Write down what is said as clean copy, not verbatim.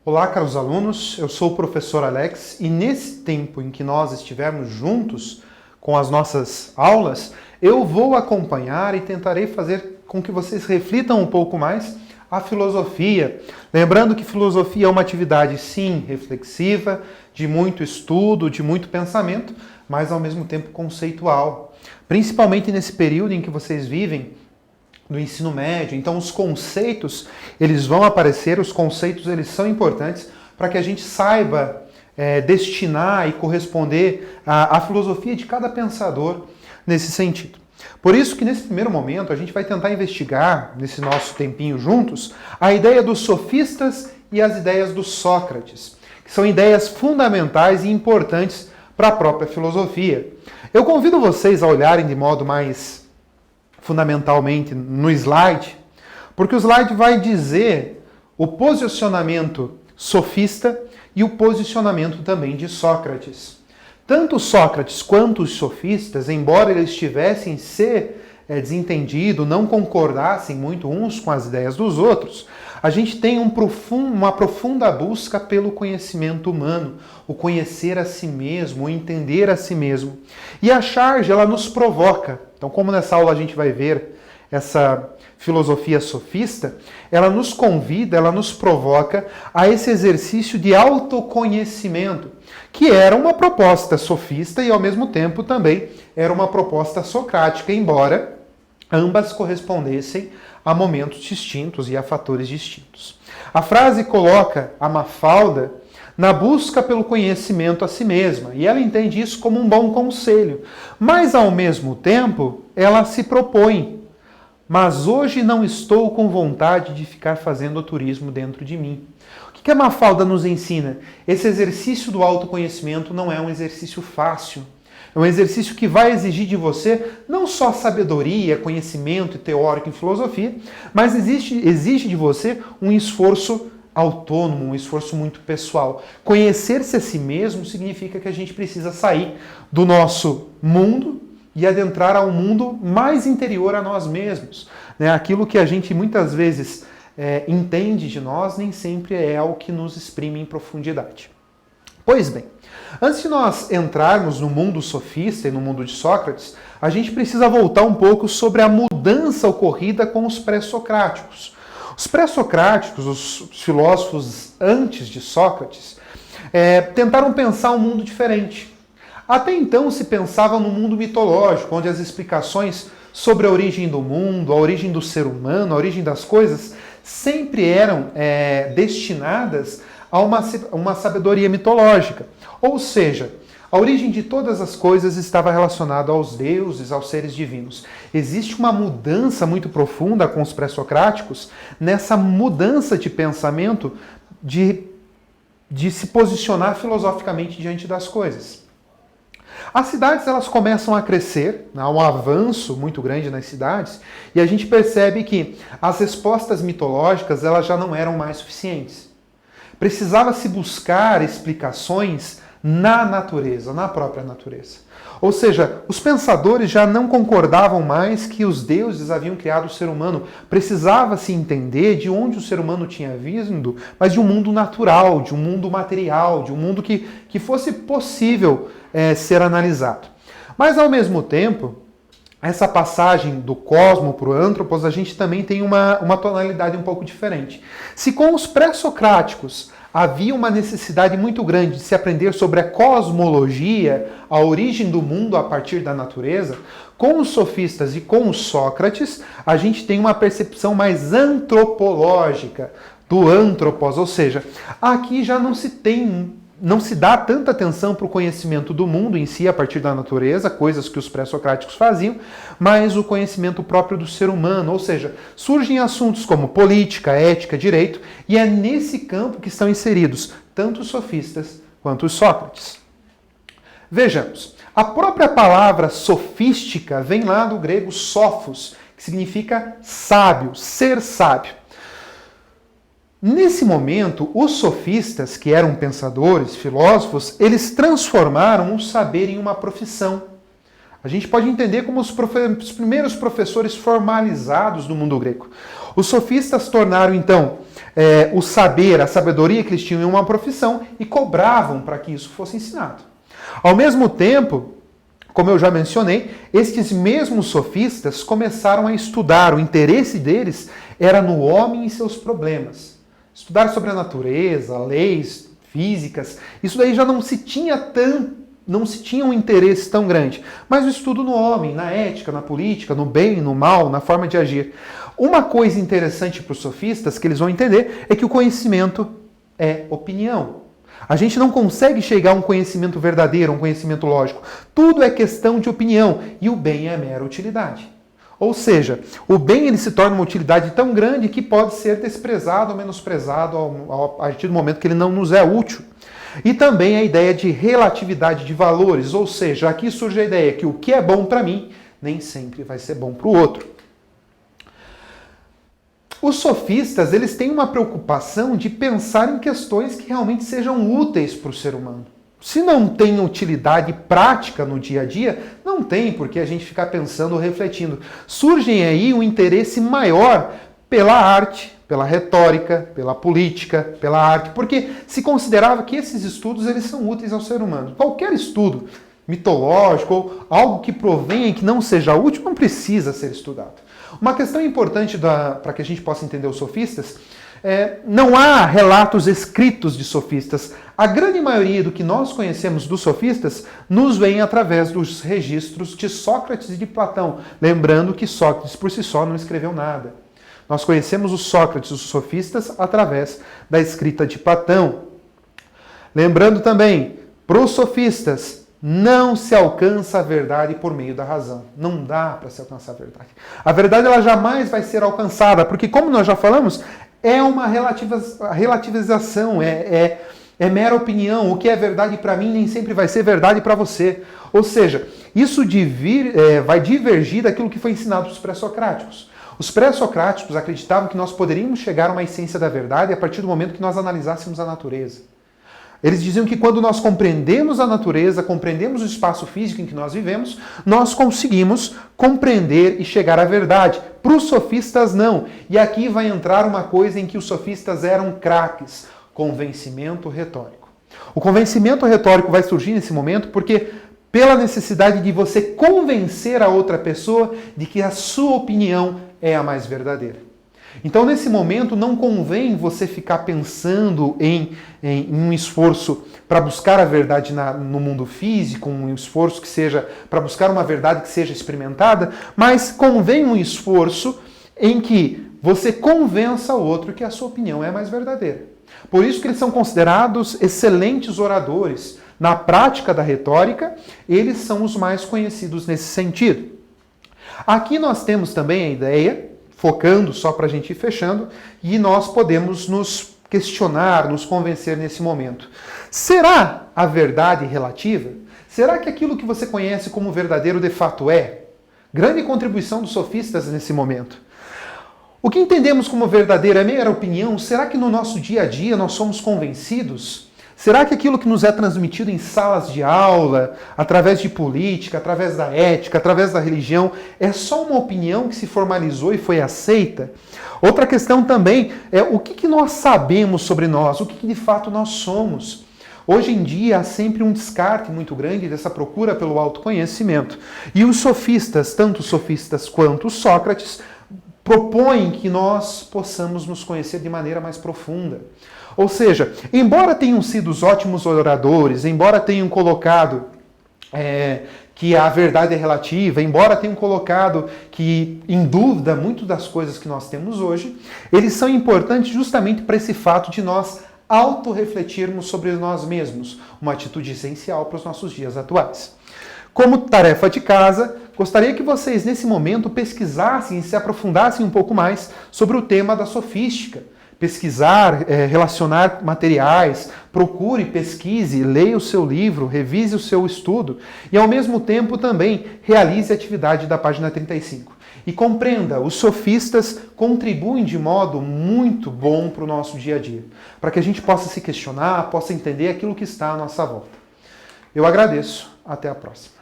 Olá, caros alunos, eu sou o professor Alex e nesse tempo em que nós estivermos juntos com as nossas aulas, eu vou acompanhar e tentarei fazer com que vocês reflitam um pouco mais a filosofia. Lembrando que filosofia é uma atividade, sim, reflexiva, de muito estudo, de muito pensamento, mas ao mesmo tempo conceitual. Principalmente nesse período em que vocês vivem do ensino médio. Então os conceitos, eles vão aparecer, os conceitos eles são importantes para que a gente saiba destinar e corresponder à filosofia de cada pensador nesse sentido. Por isso que nesse primeiro momento a gente vai tentar investigar, nesse nosso tempinho juntos, a ideia dos sofistas e as ideias do Sócrates, que são ideias fundamentais e importantes para a própria filosofia. Eu convido vocês a olharem de modo mais fundamentalmente no slide, porque o slide vai dizer o posicionamento sofista e o posicionamento também de Sócrates. Tanto Sócrates quanto os sofistas, embora eles tivessem se desentendido, não concordassem muito uns com as ideias dos outros, a gente tem uma profunda busca pelo conhecimento humano, o conhecer a si mesmo, o entender a si mesmo. E a charge, ela nos provoca. Então, como nessa aula a gente vai ver essa filosofia sofista, ela nos convida, ela nos provoca a esse exercício de autoconhecimento, que era uma proposta sofista e, ao mesmo tempo, também era uma proposta socrática, embora ambas correspondessem a momentos distintos e a fatores distintos. A frase coloca a Mafalda na busca pelo conhecimento a si mesma, e ela entende isso como um bom conselho, mas ao mesmo tempo ela se propõe: mas hoje não estou com vontade de ficar fazendo turismo dentro de mim. O que a Mafalda nos ensina? Esse exercício do autoconhecimento não é um exercício fácil. É um exercício que vai exigir de você não só sabedoria, conhecimento teórico em filosofia, mas exige de você um esforço autônomo, um esforço muito pessoal. Conhecer-se a si mesmo significa que a gente precisa sair do nosso mundo e adentrar a um mundo mais interior a nós mesmos. Aquilo que a gente muitas vezes entende de nós nem sempre é o que nos exprime em profundidade. Pois bem, antes de nós entrarmos no mundo sofista e no mundo de Sócrates, a gente precisa voltar um pouco sobre a mudança ocorrida com os pré-socráticos. Os pré-socráticos, os filósofos antes de Sócrates, tentaram pensar um mundo diferente. Até então se pensava no mundo mitológico, onde as explicações sobre a origem do mundo, a origem do ser humano, a origem das coisas, sempre eram destinadas a uma sabedoria mitológica. Ou seja, a origem de todas as coisas estava relacionada aos deuses, aos seres divinos. Existe uma mudança muito profunda com os pré-socráticos, nessa mudança de pensamento, de se posicionar filosoficamente diante das coisas. As cidades elas começam a crescer, há um avanço muito grande nas cidades, e a gente percebe que as respostas mitológicas elas já não eram mais suficientes. Precisava-se buscar explicações na natureza, na própria natureza. Ou seja, os pensadores já não concordavam mais que os deuses haviam criado o ser humano. Precisava-se entender de onde o ser humano tinha vindo, mas de um mundo natural, de um mundo material, de um mundo que fosse possível ser analisado. Mas, ao mesmo tempo, essa passagem do cosmo para o antropos, a gente também tem uma tonalidade um pouco diferente. Se com os pré-socráticos havia uma necessidade muito grande de se aprender sobre a cosmologia, a origem do mundo a partir da natureza, com os sofistas e com os Sócrates, a gente tem uma percepção mais antropológica do antropos, ou seja, aqui já não se dá tanta atenção para o conhecimento do mundo em si, a partir da natureza, coisas que os pré-socráticos faziam, mas o conhecimento próprio do ser humano, ou seja, surgem assuntos como política, ética, direito, e é nesse campo que estão inseridos tanto os sofistas quanto os Sócrates. Vejamos, a própria palavra sofística vem lá do grego sophos, que significa sábio, ser sábio. Nesse momento, os sofistas, que eram pensadores, filósofos, eles transformaram o saber em uma profissão. A gente pode entender como os primeiros professores formalizados do mundo grego. Os sofistas tornaram, então, o saber, a sabedoria que eles tinham em uma profissão e cobravam para que isso fosse ensinado. Ao mesmo tempo, como eu já mencionei, estes mesmos sofistas começaram a estudar, o interesse deles era no homem e seus problemas. Estudar sobre a natureza, leis físicas, isso daí já não se tinha um interesse tão grande, mas o estudo no homem, na ética, na política, no bem, no mal, na forma de agir. Uma coisa interessante para os sofistas que eles vão entender é que o conhecimento é opinião. A gente não consegue chegar a um conhecimento verdadeiro, um conhecimento lógico. Tudo é questão de opinião e o bem é mera utilidade. Ou seja, o bem ele se torna uma utilidade tão grande que pode ser desprezado ou menosprezado a partir do momento que ele não nos é útil. E também a ideia de relatividade de valores, ou seja, aqui surge a ideia que o que é bom para mim nem sempre vai ser bom para o outro. Os sofistas, eles têm uma preocupação de pensar em questões que realmente sejam úteis para o ser humano. Se não tem utilidade prática no dia a dia, não tem por que a gente ficar pensando ou refletindo. Surge aí um interesse maior pela arte, pela retórica, pela política, pela arte, porque se considerava que esses estudos eles são úteis ao ser humano. Qualquer estudo mitológico ou algo que provenha e que não seja útil não precisa ser estudado. Uma questão importante para que a gente possa entender os sofistas não há relatos escritos de sofistas. A grande maioria do que nós conhecemos dos sofistas nos vem através dos registros de Sócrates e de Platão. Lembrando que Sócrates por si só não escreveu nada. Nós conhecemos os Sócrates, os sofistas, através da escrita de Platão. Lembrando também, para os sofistas, não se alcança a verdade por meio da razão. Não dá para se alcançar a verdade. A verdade ela jamais vai ser alcançada, porque como nós já falamos, é uma relativização, é mera opinião. O que é verdade para mim nem sempre vai ser verdade para você. Ou seja, isso vai divergir daquilo que foi ensinado para os pré-socráticos. Os pré-socráticos acreditavam que nós poderíamos chegar a uma essência da verdade a partir do momento que nós analisássemos a natureza. Eles diziam que quando nós compreendemos a natureza, compreendemos o espaço físico em que nós vivemos, nós conseguimos compreender e chegar à verdade. Para os sofistas, não. E aqui vai entrar uma coisa em que os sofistas eram craques: convencimento retórico. O convencimento retórico vai surgir nesse momento porque pela necessidade de você convencer a outra pessoa de que a sua opinião é a mais verdadeira. Então, nesse momento, não convém você ficar pensando em um esforço para buscar a verdade no mundo físico, um esforço que seja para buscar uma verdade que seja experimentada, mas convém um esforço em que você convença o outro que a sua opinião é a mais verdadeira. Por isso que eles são considerados excelentes oradores. Na prática da retórica, eles são os mais conhecidos nesse sentido. Aqui nós temos também a ideia, focando só para a gente ir fechando, e nós podemos nos questionar, nos convencer nesse momento. Será a verdade relativa? Será que aquilo que você conhece como verdadeiro de fato é? Grande contribuição dos sofistas nesse momento. O que entendemos como verdadeiro é mera opinião? Será que no nosso dia a dia nós somos convencidos? Será que aquilo que nos é transmitido em salas de aula, através de política, através da ética, através da religião, é só uma opinião que se formalizou e foi aceita? Outra questão também é o que nós sabemos sobre nós, o que de fato nós somos. Hoje em dia há sempre um descarte muito grande dessa procura pelo autoconhecimento. E os sofistas, tanto os sofistas quanto os Sócrates, propõem que nós possamos nos conhecer de maneira mais profunda. Ou seja, embora tenham sido os ótimos oradores, embora tenham colocado que a verdade é relativa, embora tenham colocado que em dúvida muito das coisas que nós temos hoje, eles são importantes justamente para esse fato de nós autorrefletirmos sobre nós mesmos, uma atitude essencial para os nossos dias atuais. Como tarefa de casa, gostaria que vocês nesse momento pesquisassem e se aprofundassem um pouco mais sobre o tema da sofística. Pesquisar, relacionar materiais, procure, pesquise, leia o seu livro, revise o seu estudo e, ao mesmo tempo, também realize a atividade da página 35. E compreenda, os sofistas contribuem de modo muito bom para o nosso dia a dia, para que a gente possa se questionar, possa entender aquilo que está à nossa volta. Eu agradeço. Até a próxima.